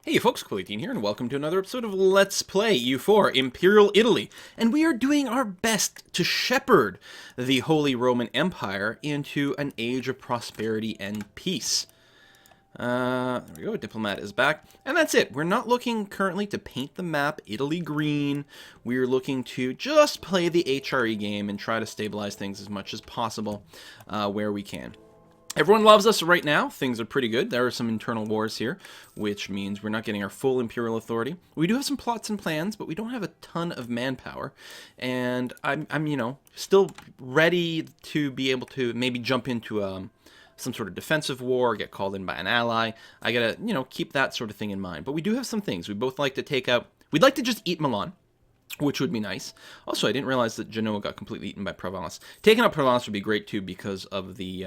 Hey folks, Quilly here, and welcome to another episode of Let's Play EU4 Imperial Italy. And we are doing our best to shepherd the Holy Roman Empire into an age of prosperity and peace. There we go, Diplomat is back. And that's it. We're not looking currently to paint the map Italy green. We're looking to just play the HRE game and try to stabilize things as much as possible where we can. Everyone loves us right now. Things are pretty good. There are some internal wars here, which means we're not getting our full imperial authority. We do have some plots and plans, but we don't have a ton of manpower. And I'm still ready to be able to maybe jump into some sort of defensive war, get called in by an ally. I gotta, keep that sort of thing in mind. But we do have some things. We both like to take out... We'd like to just eat Milan, which would be nice. Also, I didn't realize that Genoa got completely eaten by Provence. Taking out Provence would be great too because of the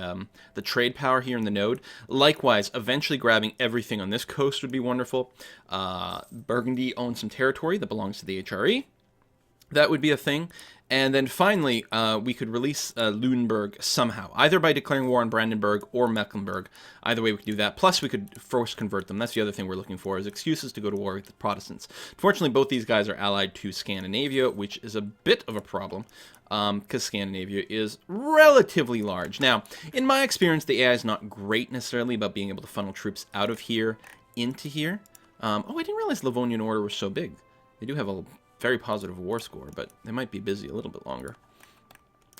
trade power here in the node. Likewise, eventually grabbing everything on this coast would be wonderful. Burgundy owns some territory that belongs to the HRE. That would be a thing. And then finally, we could release Lunenburg somehow, either by declaring war on Brandenburg or Mecklenburg. Either way, we could do that. Plus, we could force convert them. That's the other thing we're looking for, is excuses to go to war with the Protestants. Fortunately, both these guys are allied to Scandinavia, which is a bit of a problem, because Scandinavia is relatively large. Now, in my experience, the AI is not great necessarily about being able to funnel troops out of here into here. I didn't realize Livonian Order was so big. They do have a very positive war score, but they might be busy a little bit longer.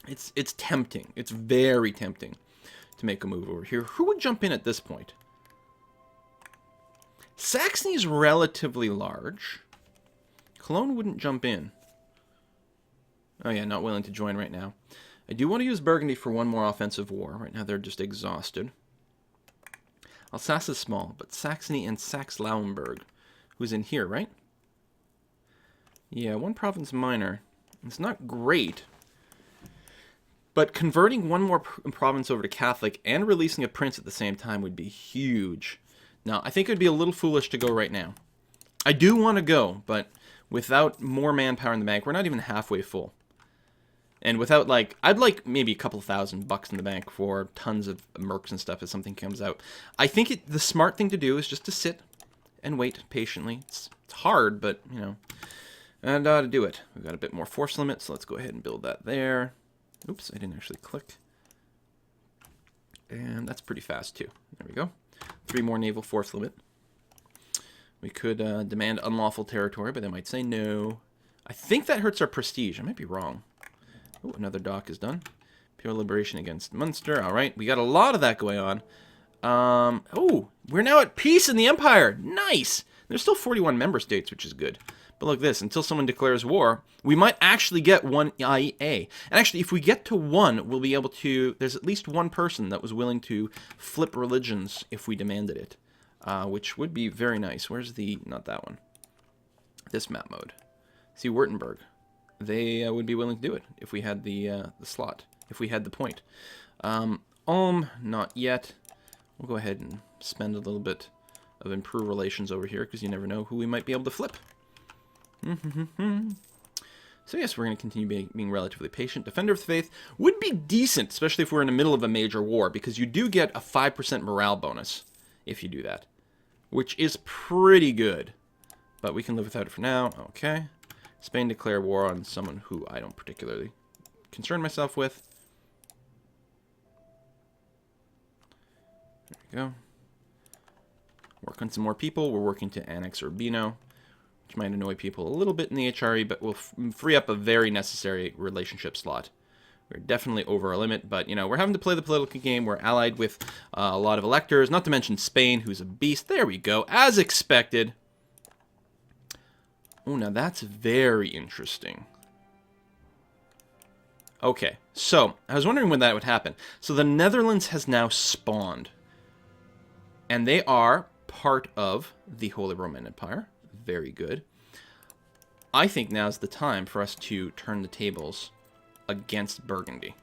It's tempting. It's very tempting to make a move over here. Who would jump in at this point? Saxony is relatively large. Cologne wouldn't jump in. Oh yeah, not willing to join right now. I do want to use Burgundy for one more offensive war. Right now they're just exhausted. Alsace is small, but Saxony and Saxe-Lauenburg, who's in here, right? Yeah, one province minor. It's not great, but converting one more province over to Catholic and releasing a prince at the same time would be huge. Now, I think it would be a little foolish to go right now. I do want to go, but without more manpower in the bank, we're not even halfway full. And without, I'd like maybe a couple $1,000 in the bank for tons of mercs and stuff as something comes out. I think the smart thing to do is just to sit and wait patiently. It's hard, but, and to do it, we've got a bit more force limit, so let's go ahead and build that there. Oops, I didn't actually click. And that's pretty fast, too. There we go. 3 more naval force limit. We could demand unlawful territory, but they might say no. I think that hurts our prestige. I might be wrong. Oh, another dock is done. Pure liberation against Munster. All right, we got a lot of that going on. We're now at peace in the Empire. Nice! There's still 41 member states, which is good. But look at this, until someone declares war, we might actually get one IEA. And actually, if we get to one, we'll be able to... There's at least one person that was willing to flip religions if we demanded it, which would be very nice. Where's the... Not that one. This map mode. See, Württemberg. They would be willing to do it if we had the slot, if we had the point. Not yet. We'll go ahead and spend a little bit of improved relations over here, because you never know who we might be able to flip. So yes, we're going to continue being relatively patient. Defender of the Faith would be decent, especially if we're in the middle of a major war, because you do get a 5% morale bonus if you do that, which is pretty good. But we can live without it for now. Okay. Spain declare war on someone who I don't particularly concern myself with. There we go. Work on some more people. We're working to annex Urbino, which might annoy people a little bit in the HRE, but will free up a very necessary relationship slot. We're definitely over our limit, but, we're having to play the political game. We're allied with a lot of electors, not to mention Spain, who's a beast. There we go, as expected. Oh, now that's very interesting. Okay, so I was wondering when that would happen. So the Netherlands has now spawned, and they are part of the Holy Roman Empire. Very good. I think now's the time for us to turn the tables against Burgundy.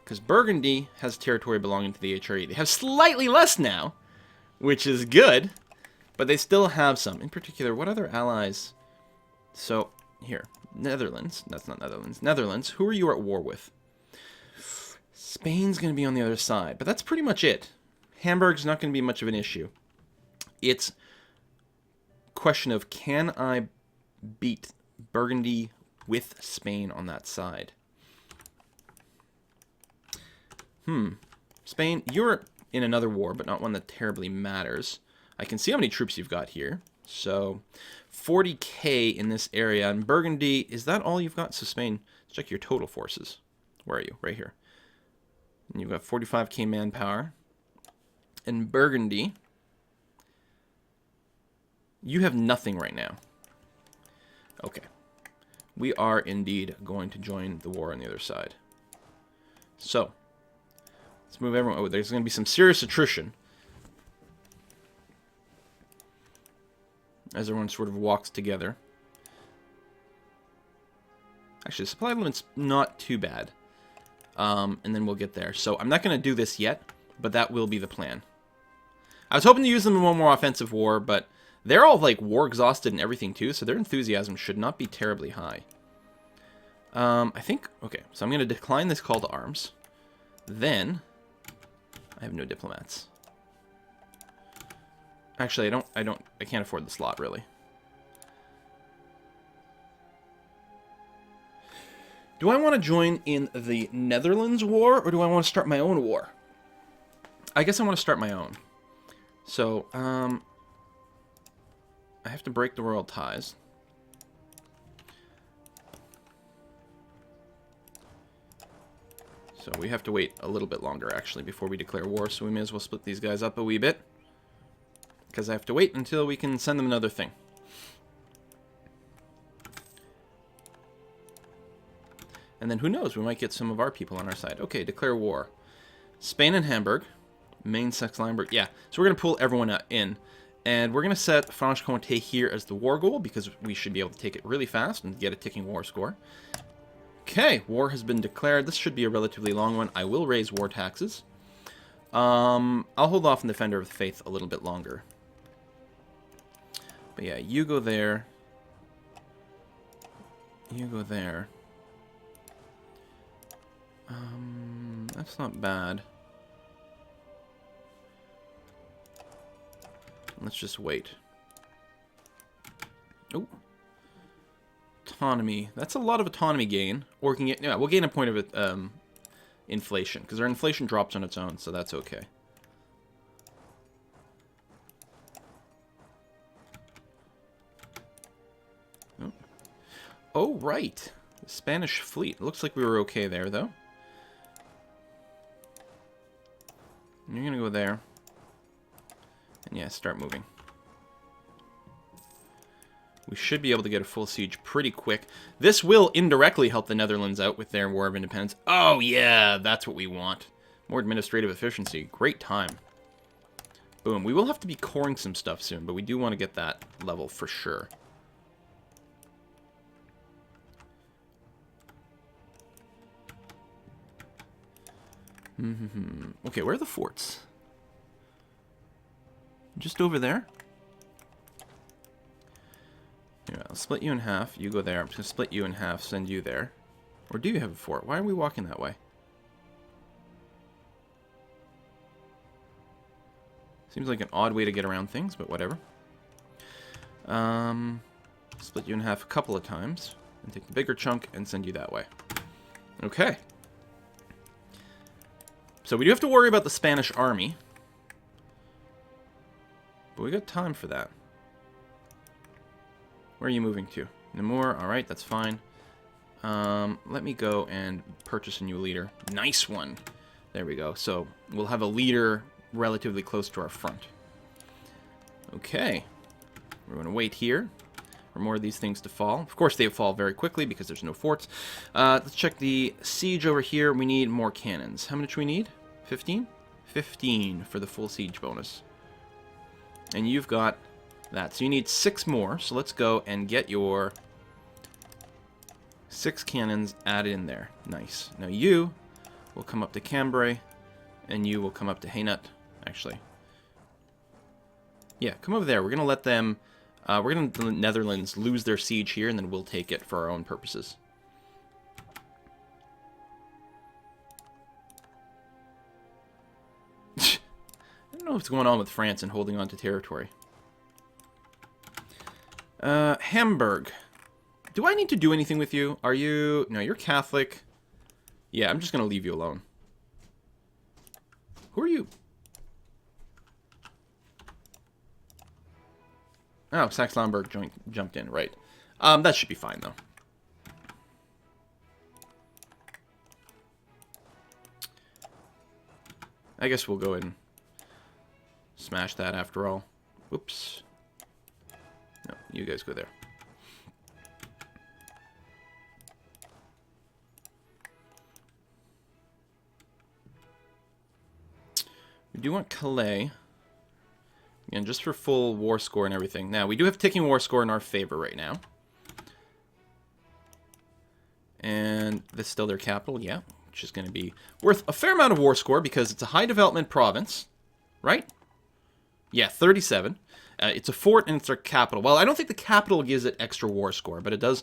Because Burgundy has territory belonging to the HRE. They have slightly less now, which is good, but they still have some. In particular, what other allies? So, here. Netherlands. That's not Netherlands. Netherlands. Who are you at war with? Spain's going to be on the other side, but that's pretty much it. Hamburg's not going to be much of an issue. It's question of, can I beat Burgundy with Spain on that side? Spain, you're in another war, but not one that terribly matters. I can see how many troops you've got here. So 40k in this area. And Burgundy, is that all you've got? So Spain, let's check your total forces. Where are you? Right here. And you've got 45k manpower. And Burgundy, you have nothing right now. Okay. We are indeed going to join the war on the other side. So, let's move everyone. Oh, there's going to be some serious attrition as everyone sort of walks together. Actually, the supply limit's not too bad. And then we'll get there. So, I'm not going to do this yet, but that will be the plan. I was hoping to use them in one more offensive war, but they're all, like, war exhausted and everything, too, so their enthusiasm should not be terribly high. I think... Okay, so I'm going to decline this call to arms. Then... I have no diplomats. Actually, I can't afford the slot, really. Do I want to join in the Netherlands war, or do I want to start my own war? I guess I want to start my own. So, I have to break the royal ties. So we have to wait a little bit longer, actually, before we declare war, so we may as well split these guys up a wee bit. Because I have to wait until we can send them another thing. And then who knows, we might get some of our people on our side. Okay, declare war. Spain and Hamburg. Main Saxe-Lauenburg. Yeah, so we're going to pull everyone in. And we're going to set Franche-Comté here as the war goal, because we should be able to take it really fast and get a ticking war score. Okay, war has been declared. This should be a relatively long one. I will raise war taxes. I'll hold off on Defender of the Faith a little bit longer. But yeah, you go there. You go there. That's not bad. Let's just wait. Oh. Autonomy. That's a lot of autonomy gain. Or we can get, yeah, we'll gain a point of inflation, because our inflation drops on its own, so that's okay. Oh, oh right. The Spanish fleet. It looks like we were okay there, though. And you're going to go there. And yeah, start moving. We should be able to get a full siege pretty quick. This will indirectly help the Netherlands out with their War of Independence. Oh, yeah, that's what we want. More administrative efficiency. Great time. Boom. We will have to be coring some stuff soon, but we do want to get that level for sure. Okay, where are the forts? Just over there? Yeah, I'll split you in half. You go there. I'm just going to split you in half, send you there. Or do you have a fort? Why are we walking that way? Seems like an odd way to get around things, but whatever. Split you in half a couple of times. And take the bigger chunk and send you that way. Okay. So we do have to worry about the Spanish army. But we got time for that. Where are you moving to? Namur, alright, that's fine. Let me go and purchase a new leader. Nice one! There we go. So, we'll have a leader relatively close to our front. Okay. We're going to wait here for more of these things to fall. Of course, they fall very quickly because there's no forts. Let's check the siege over here. We need more cannons. How much do we need? 15? 15 for the full siege bonus. And you've got that. So you need 6 more. So let's go and get your 6 cannons added in there. Nice. Now you will come up to Cambrai, and you will come up to Hainaut. Actually, yeah, come over there. We're gonna let them. We're gonna let the Netherlands lose their siege here, and then we'll take it for our own purposes. I don't know what's going on with France and holding on to territory. Hamburg. Do I need to do anything with you? Are you... No, you're Catholic. Yeah, I'm just going to leave you alone. Who are you? Oh, Saxe-Lauenburg jumped in, right. That should be fine, though. I guess we'll go ahead and smash that after all. Whoops. No, you guys go there. We do want Calais. Again, just for full war score and everything. Now, we do have ticking war score in our favor right now. And this is still their capital, yeah. Which is going to be worth a fair amount of war score because it's a high development province. Right? Yeah, 37. It's a fort and it's their capital. Well, I don't think the capital gives it extra war score, but it does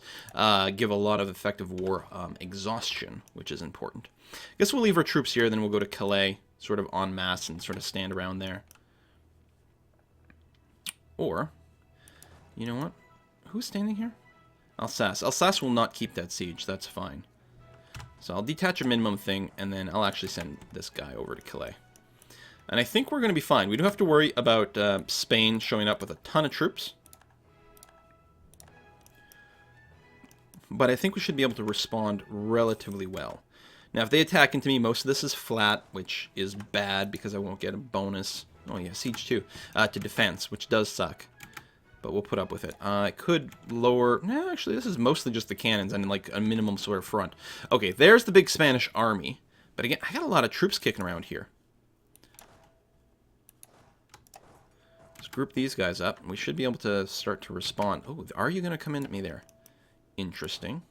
give a lot of effective war exhaustion, which is important. I guess we'll leave our troops here, then we'll go to Calais, sort of en masse, and sort of stand around there. Or, you know what? Who's standing here? Alsace. Alsace will not keep that siege. That's fine. So I'll detach a minimum thing, and then I'll actually send this guy over to Calais. And I think we're going to be fine. We don't have to worry about Spain showing up with a ton of troops. But I think we should be able to respond relatively well. Now, if they attack into me, most of this is flat, which is bad because I won't get a bonus. Oh, yeah, siege 2 to defense, which does suck. But we'll put up with it. I could lower... No, actually, this is mostly just the cannons and, like, a minimum sort of front. Okay, there's the big Spanish army. But again, I got a lot of troops kicking around here. Let's group these guys up. We should be able to start to respond. Oh, are you going to come in at me there? Interesting.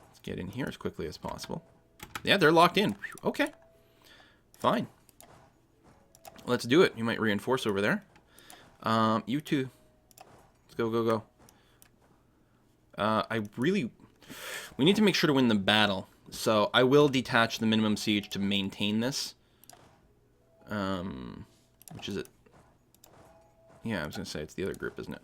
Let's get in here as quickly as possible. Yeah, they're locked in. Okay. Fine. Let's do it. You might reinforce over there. You two. Let's go, go, go. We need to make sure to win the battle. So I will detach the minimum siege to maintain this. Which is it? Yeah, I was going to say it's the other group, isn't it?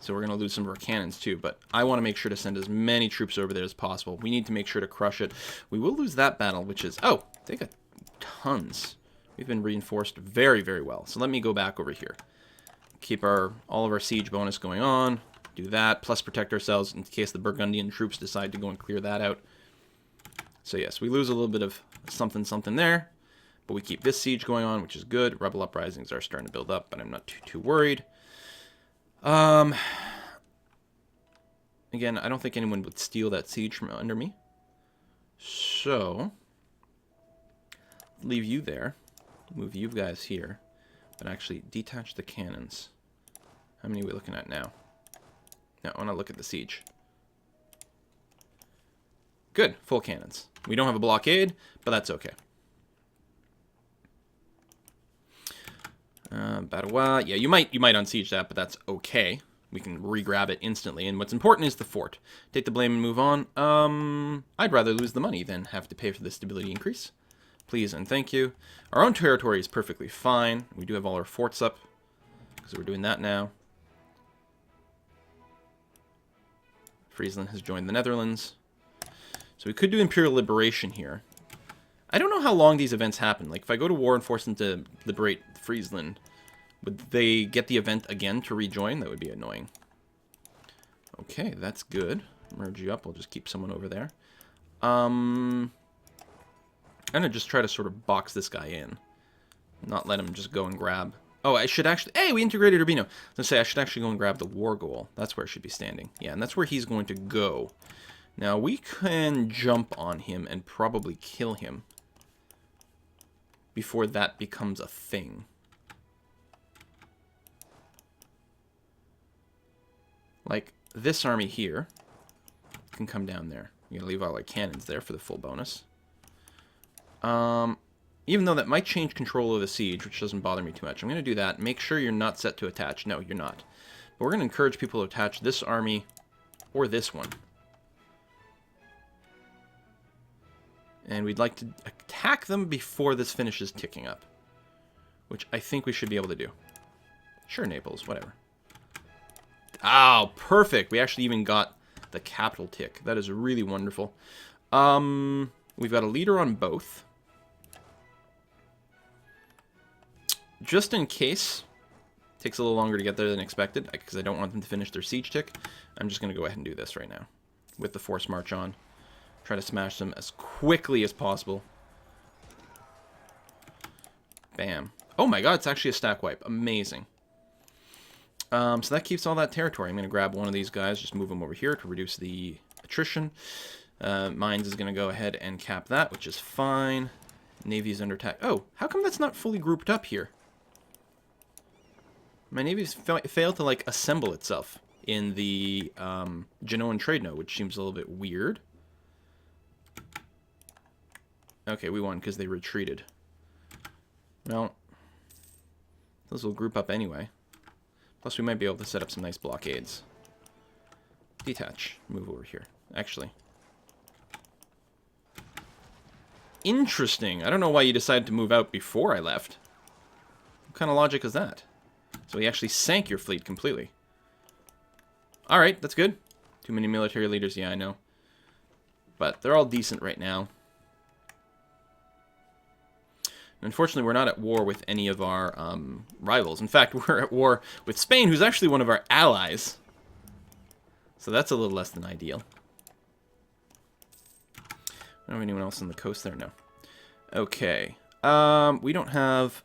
So we're going to lose some of our cannons too, but I want to make sure to send as many troops over there as possible. We need to make sure to crush it. We will lose that battle, which is... Oh, they got tons. We've been reinforced very, very well. So let me go back over here. Keep all of our siege bonus going on. Do that, plus protect ourselves in case the Burgundian troops decide to go and clear that out. So yes, we lose a little bit of something, something there. But we keep this siege going on, which is good. Rebel uprisings are starting to build up, but I'm not too worried. Again, I don't think anyone would steal that siege from under me. So, leave you there. Move you guys here. But actually, detach the cannons. How many are we looking at now? No, I want to look at the siege. Good, full cannons. We don't have a blockade, but that's okay. Badawa. Yeah, you might unsiege that, but that's okay. We can re-grab it instantly. And what's important is the fort. Take the blame and move on. I'd rather lose the money than have to pay for the stability increase. Please and thank you. Our own territory is perfectly fine. We do have all our forts up, because we're doing that now. Friesland has joined the Netherlands. So we could do Imperial Liberation here. I don't know how long these events happen. Like, if I go to war and force them to liberate Friesland, would they get the event again to rejoin? That would be annoying. Okay, that's good. Merge you up. We'll just keep someone over there. I'm going to just try to sort of box this guy in. Not let him just go and grab... Oh, I should actually... Hey, we integrated Urbino. I was going to say, I should actually go and grab the war goal. That's where it should be standing. Yeah, and that's where he's going to go. Now, we can jump on him and probably kill him before that becomes a thing. Like, this army here can come down there. You're going to leave all our cannons there for the full bonus. Even though that might change control of the siege, which doesn't bother me too much. I'm going to do that. Make sure you're not set to attach. No, you're not. But we're going to encourage people to attach this army or this one. And we'd like to attack them before this finishes ticking up. Which I think we should be able to do. Sure, Naples, whatever. Oh, perfect. We actually even got the capital tick. That is really wonderful. We've got a leader on both. Just in case takes a little longer to get there than expected, because I don't want them to finish their siege tick, I'm just going to go ahead and do this right now. With the force march on. Try to smash them as quickly as possible. Bam. Oh my god, it's actually a stack wipe. Amazing. So that keeps all that territory. I'm going to grab one of these guys, just move them over here to reduce the attrition. Mines is going to go ahead and cap that, which is fine. Navy's under attack. Oh, how come that's not fully grouped up here? My Navy's failed to, like, assemble itself in the Genoan trade node, which seems a little bit weird. Okay, we won because they retreated. Well, those will group up anyway. Plus, we might be able to set up some nice blockades. Detach. Move over here. Actually. Interesting. I don't know why you decided to move out before I left. What kind of logic is that? So he actually sank your fleet completely. Alright, that's good. Too many military leaders, yeah, I know. But they're all decent right now. Unfortunately, we're not at war with any of our rivals. In fact, we're at war with Spain, who's actually one of our allies. So that's a little less than ideal. Don't have anyone else on the coast there? No. Okay. We don't have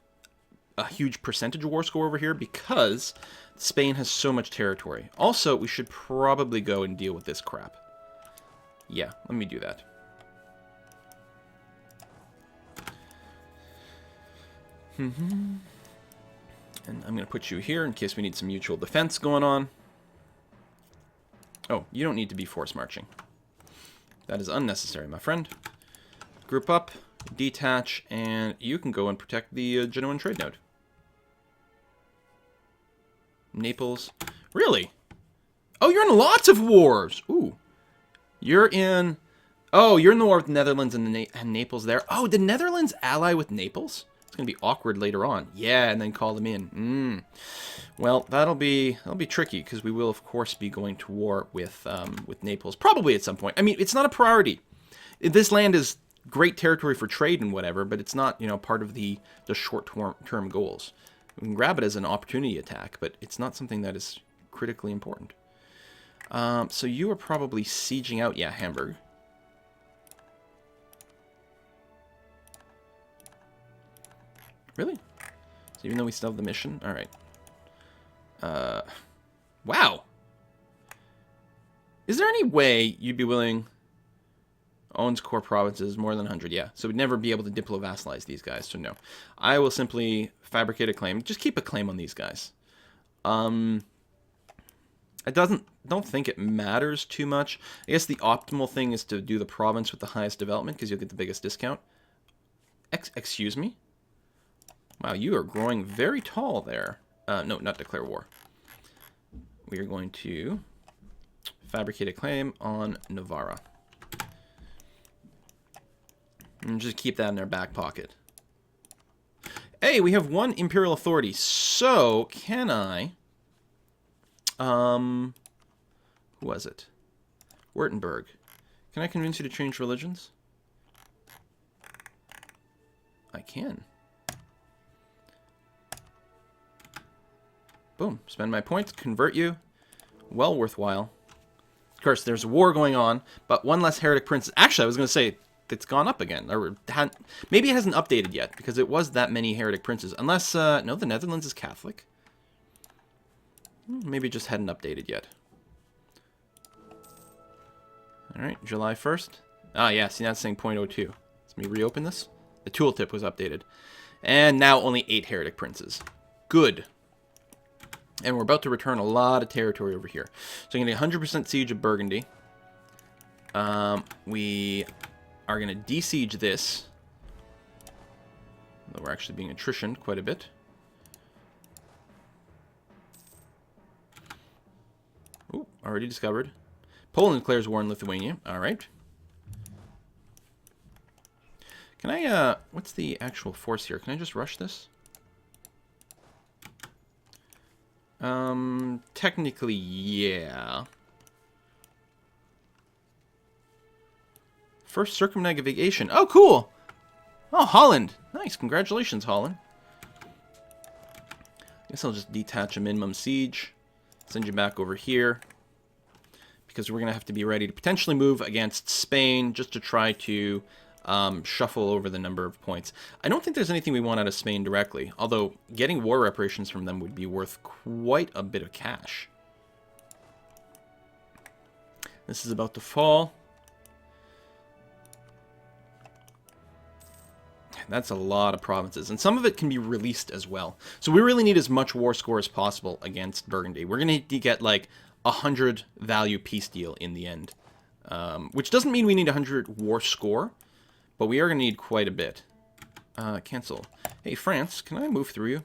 a huge percentage war score over here because Spain has so much territory. Also, we should probably go and deal with this crap. Yeah, let me do that. And I'm going to put you here in case we need some mutual defense going on. Oh, you don't need to be force marching. That is unnecessary, my friend. Group up, detach, and you can go and protect the Genoan trade node. Naples. Really? Oh, you're in lots of wars! Ooh. You're in... Oh, you're in the war with the Netherlands and Naples there. Oh, did Netherlands ally with Naples? It's going to be awkward later on. Yeah, and then call them in. Well, that'll be tricky, because we will, of course, be going to war with Naples. Probably at some point. I mean, it's not a priority. This land is great territory for trade and whatever, but it's not, you know, part of the short-term goals. We can grab it as an opportunity attack, but it's not something that is critically important. So you are probably sieging out, yeah, Hamburg. Really? So even though we still have the mission? Alright. Wow! Is there any way you'd be willing... Owns core provinces, more than 100, yeah. So we'd never be able to diplo-vassalize these guys, so no. I will simply fabricate a claim. Just keep a claim on these guys. I don't think it matters too much. I guess the optimal thing is to do the province with the highest development, because you'll get the biggest discount. Excuse me? Wow, you are growing very tall there. No, not declare war. We are going to fabricate a claim on Navarra. And just keep that in their back pocket. Hey, we have one Imperial authority. So, can I... Who was it? Württemberg. Can I convince you to change religions? I can. Boom. Spend my points. Convert you. Well worthwhile. Of course, there's a war going on, but one less heretic prince. Actually, I was going to say it's gone up again. Or maybe it hasn't updated yet, because it was that many heretic princes. Unless, no, the Netherlands is Catholic. Maybe it just hadn't updated yet. Alright, July 1st. Ah, yeah, see, that's saying 0.02. Let me reopen this. The tooltip was updated. And now only 8 heretic princes. Good. And we're about to return a lot of territory over here. So I'm going to get 100% siege of Burgundy. We are going to de-siege this. Though we're actually being attritioned quite a bit. Ooh, already discovered. Poland declares war on Lithuania. Alright. Can I, what's the actual force here? Can I just rush this? Technically, yeah. First circumnavigation. Oh, cool! Oh, Holland. Nice. Congratulations, Holland. Guess I'll just detach a minimum siege. Send you back over here. Because we're going to have to be ready to potentially move against Spain just to try to shuffle over the number of points. I don't think there's anything we want out of Spain directly, although getting war reparations from them would be worth quite a bit of cash. This is about to fall. That's a lot of provinces, and some of it can be released as well. So we really need as much war score as possible against Burgundy. We're going to need to get like 100 value peace deal in the end, which doesn't mean we need 100 war score, but we are going to need quite a bit. Cancel. Hey, France, can I move through you?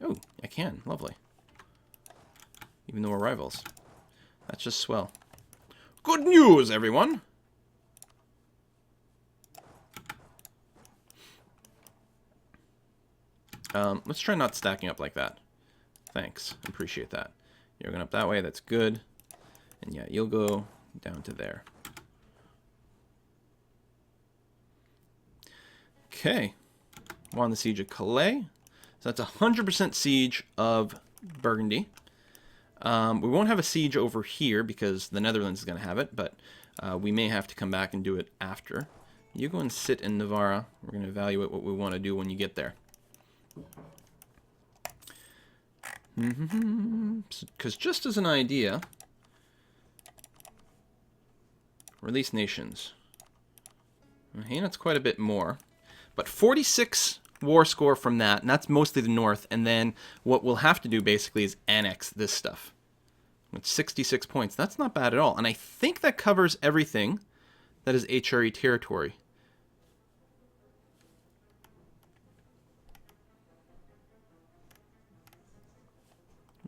Oh, I can. Lovely. Even though we're rivals. That's just swell. Good news, everyone! Let's try not stacking up like that. Thanks. Appreciate that. You're going up that way. That's good. And yeah, you'll go down to there. Okay. Won the siege of Calais. So that's 100% siege of Burgundy. We won't have a siege over here because the Netherlands is going to have it, but we may have to come back and do it after. You go and sit in Navarra. We're going to evaluate what we want to do when you get there. Because just as an idea, release nations. Hey, that's quite a bit more. But 46 war score from that, and that's mostly the north. And then what we'll have to do basically is annex this stuff. With 66 points. That's not bad at all. And I think that covers everything that is HRE territory.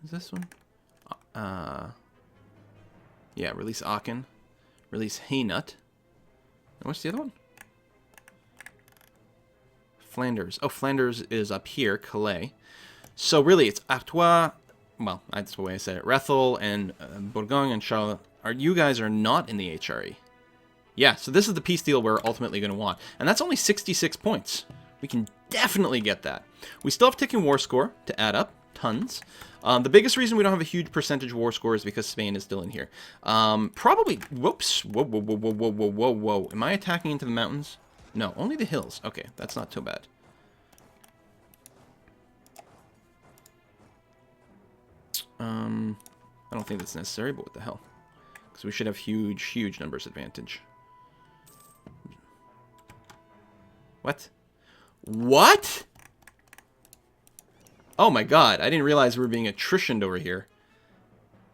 Is this one? Yeah, release Aachen. Release Hainaut. And what's the other one? Flanders. Oh, Flanders is up here, Calais. So really, it's Artois. Well, that's the way I said it. Rethel and Bourgogne and Charles. You guys are not in the HRE. Yeah, so this is the peace deal we're ultimately going to want. And that's only 66 points. We can definitely get that. We still have ticking war score to add up. Tons. The biggest reason we don't have a huge percentage war score is because Spain is still in here. Probably... Whoops. Whoa, whoa, whoa, whoa, whoa, whoa, whoa, whoa. Am I attacking into the mountains? No, only the hills. Okay, that's not too bad. I don't think that's necessary, but what the hell? Because we should have huge, huge numbers advantage. What? What? Oh my god, I didn't realize we were being attritioned over here.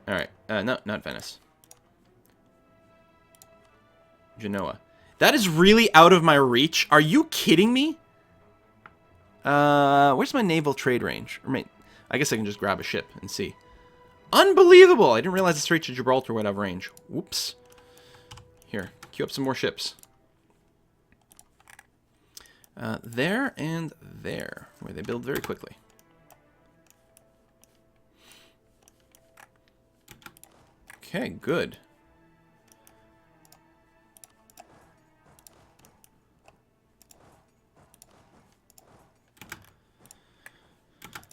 Alright, no, not Venice. Genoa. That is really out of my reach. Are you kidding me? Where's my naval trade range? I guess I can just grab a ship and see. Unbelievable! I didn't realize the Straits of Gibraltar would have range. Whoops. Here, queue up some more ships. There and there, where they build very quickly. Okay, good.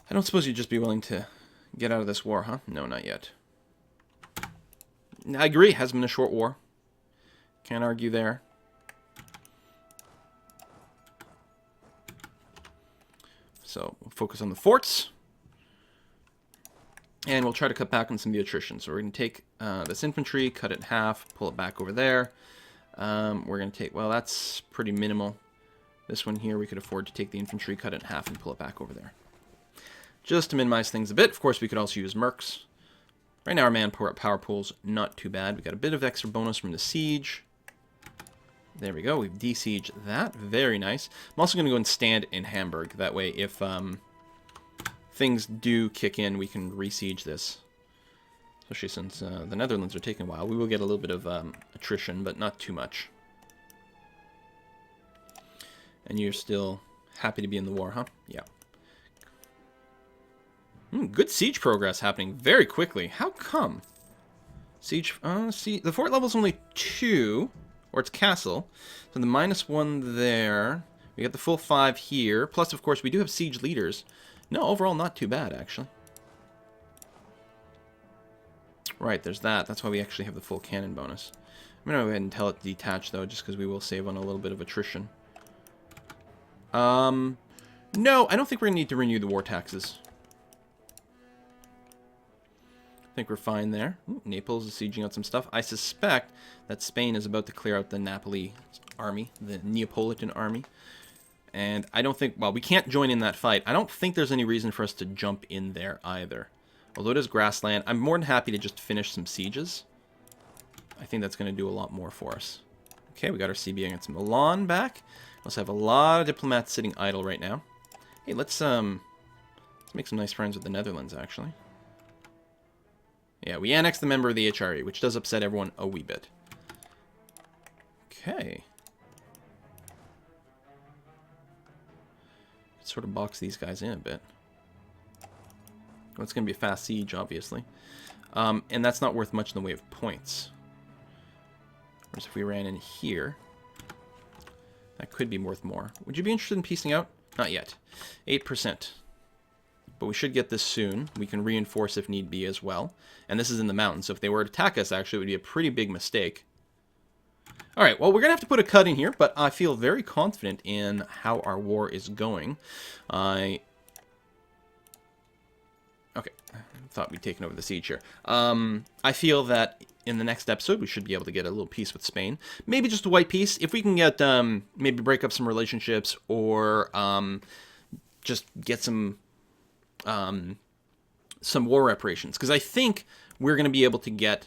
I don't suppose you'd just be willing to get out of this war, huh? No, not yet. I agree, it has been a short war. Can't argue there. So, we'll focus on the forts. And we'll try to cut back on some of the attrition. So we're going to take this infantry, cut it in half, pull it back over there. We're going to take, well, that's pretty minimal. This one here, we could afford to take the infantry, cut it in half, and pull it back over there. Just to minimize things a bit. Of course, we could also use mercs. Right now, our manpower pool's not too bad. We got a bit of extra bonus from the siege. There we go. We've de-sieged that. Very nice. I'm also going to go and stand in Hamburg. That way, if things do kick in, we can re-siege this. Especially since the Netherlands are taking a while. We will get a little bit of attrition, but not too much. And you're still happy to be in the war, huh? Yeah. Good siege progress happening very quickly. How come? Siege, see, the fort level's only 2, or it's castle. So the -1 there. We got the full 5 here. Plus, of course, we do have siege leaders. No, overall, not too bad, actually. Right, there's that. That's why we actually have the full cannon bonus. I'm going to go ahead and tell it to detach, though, just because we will save on a little bit of attrition. No, I don't think we're going to need to renew the war taxes. I think we're fine there. Ooh, Naples is sieging out some stuff. I suspect that Spain is about to clear out the Napoli army, the Neapolitan army. And I don't think, well, we can't join in that fight. I don't think there's any reason for us to jump in there either. Although it is grassland, I'm more than happy to just finish some sieges. I think that's going to do a lot more for us. Okay, we got our CB against Milan back. We also have a lot of diplomats sitting idle right now. Hey, let's make some nice friends with the Netherlands, actually. Yeah, we annexed the member of the HRE, which does upset everyone a wee bit. Okay. Let's sort of box these guys in a bit. Well, it's going to be a fast siege, obviously. And that's not worth much in the way of points. Whereas if we ran in here, that could be worth more. Would you be interested in piecing out? Not yet. 8%. But we should get this soon. We can reinforce if need be as well. And this is in the mountains, so if they were to attack us, actually, it would be a pretty big mistake. Alright, well, we're going to have to put a cut in here, but I feel very confident in how our war is going. Okay. I thought we'd taken over the siege here. I feel that in the next episode, we should be able to get a little peace with Spain. Maybe just a white peace. If we can get, maybe break up some relationships or just get some war reparations. Because I think we're going to be able to get,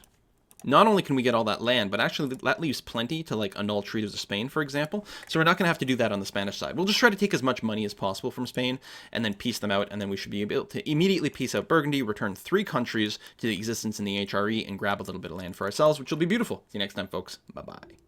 not only can we get all that land, but actually that leaves plenty to like annul treaties of Spain, for example. So we're not going to have to do that on the Spanish side. We'll just try to take as much money as possible from Spain and then piece them out. And then we should be able to immediately piece out Burgundy, return 3 countries to the existence in the HRE, and grab a little bit of land for ourselves, which will be beautiful. See you next time, folks. Bye-bye.